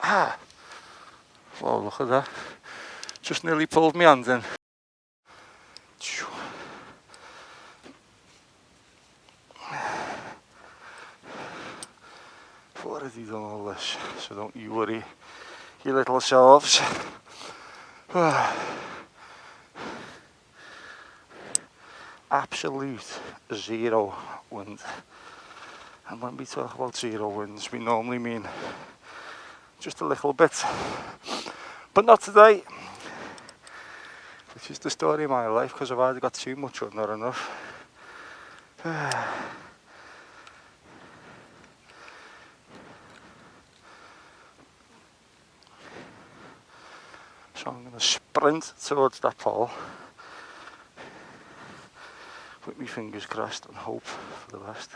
Ah! Whoa, look at that. Just nearly pulled me hand in. I've already done all this, so don't you worry, you little selves. Absolute zero wind. And when we talk about zero winds, we normally mean just a little bit. But not today. Which is the story of my life, because I've either got too much or not enough. So I'm going to sprint towards that pole with my fingers crossed and hope for the best.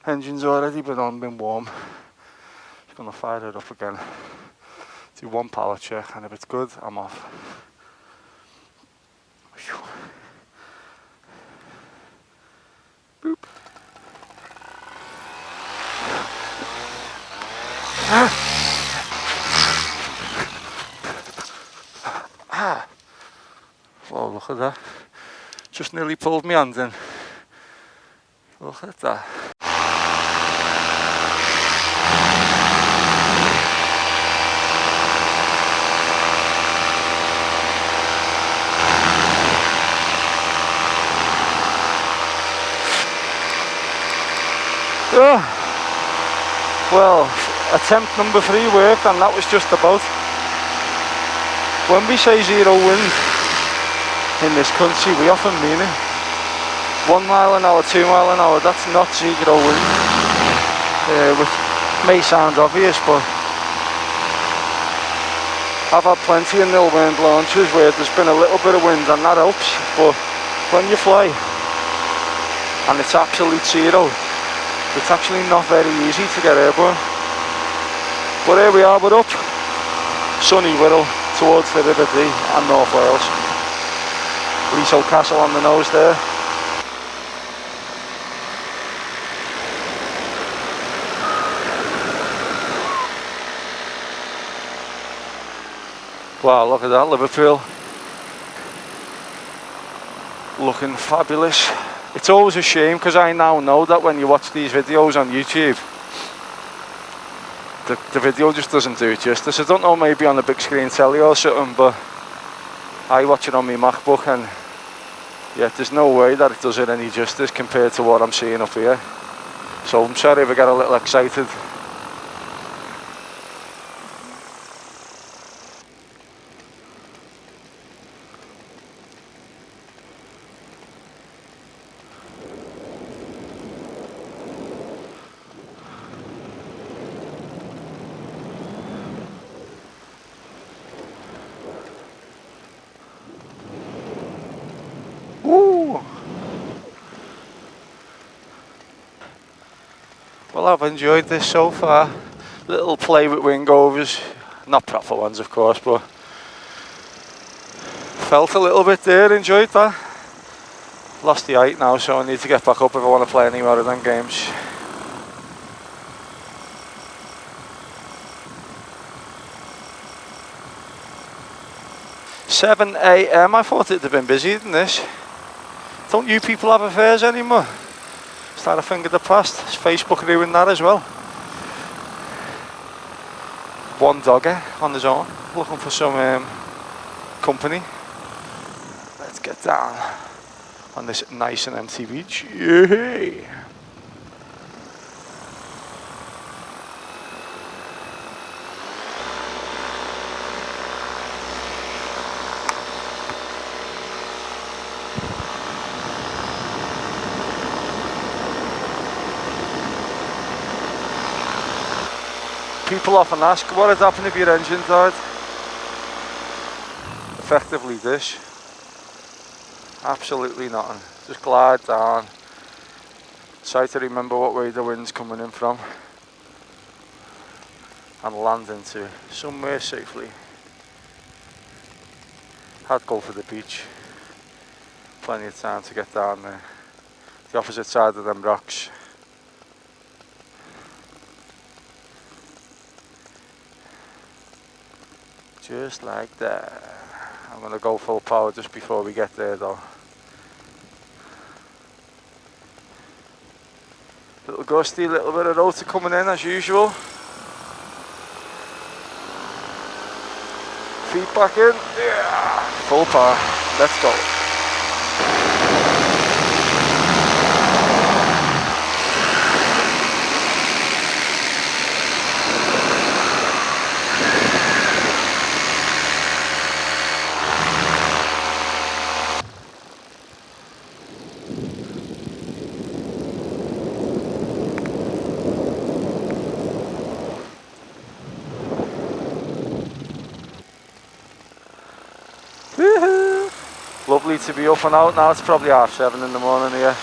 Engine's already been warm. Just going to fire it up again. Do one power check, and if it's good, I'm off. Boop. Ah! Whoa, look at that. Just nearly pulled me hand in. Look at that. Well, attempt number 3 worked, and that was just about. When we say zero wind in this country, we often mean it. 1 mile an hour, 2 mile an hour, that's not zero wind. Which may sound obvious, but I've had plenty of nil wind launches where there's been a little bit of wind and that helps, but when you fly and it's absolute zero, it's actually not very easy to get airborne. But here we are, we're up sunny Wirral towards the River Dee and North Wales. Leasowe Castle on the nose there. Wow, look at that, Liverpool. Looking fabulous. It's always a shame, because I now know that when you watch these videos on YouTube, the video just doesn't do it justice. I don't know, maybe on a big screen telly or something, but I watch it on my MacBook, and yeah, there's no way that it does it any justice compared to what I'm seeing up here. So I'm sorry if I get a little excited. Woo! Well, I've enjoyed this so far. Little play with wing overs, not proper ones of course, but felt a little bit there, enjoyed that. Lost the height now, so I need to get back up if I want to play any more of them games. $7 AM, I thought it'd have been busier than this. Don't you people have affairs anymore? Start a finger the past. Is Facebook doing that as well? One dogger on his own, looking for some company. Let's get down on this nice and empty beach. Yay! People often ask, what would happen if your engine died? Effectively this. Absolutely nothing. Just glide down. Try to remember what way the wind's coming in from. And land into somewhere safely. I'd go for the beach. Plenty of time to get down there. The opposite side of them rocks. Just like that. I'm going to go full power just before we get there though. Little gusty, little bit of rotor coming in as usual. Feet back in. Yeah. Full power. Let's go. Woohoo! Lovely to be up and out now. It's probably 7:30 in the morning here.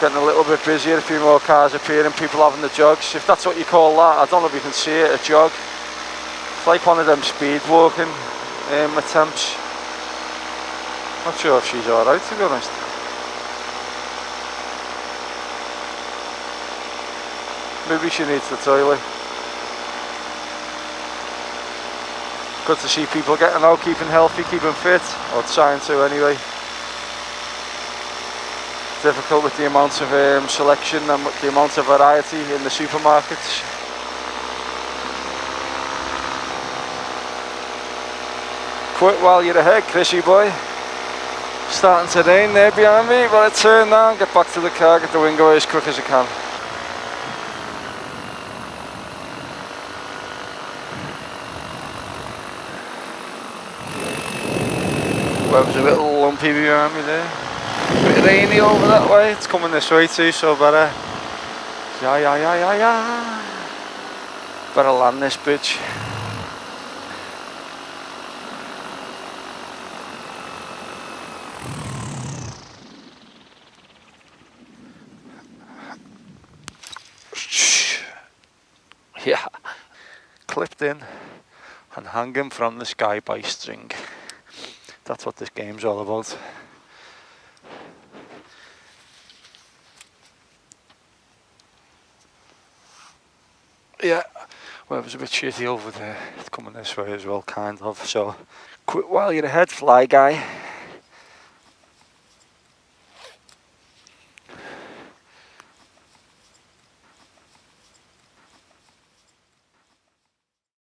Getting a little bit busier, a few more cars appearing, people having the jogs. If that's what you call that, I don't know if you can see it, a jog. It's like one of them speed walking attempts. Not sure if she's alright, to be honest. Maybe she needs the toilet. Good to see people getting out, keeping healthy, keeping fit, or trying to anyway. Difficult with the amount of selection and with the amount of variety in the supermarkets. Quit while you're ahead, Chrissy boy. Starting to rain there behind me, but I turn now, get back to the car, get the window as quick as I can. Weather's a little lumpy behind me there. A bit rainy over that way, it's coming this way too, so better. Yeah. Better land this bitch. Yeah. Clipped in and hanging from the sky by string. That's what this game's all about. Yeah, well, it was a bit shitty over there. It's coming this way as well, kind of. So, quit while you're ahead, fly guy.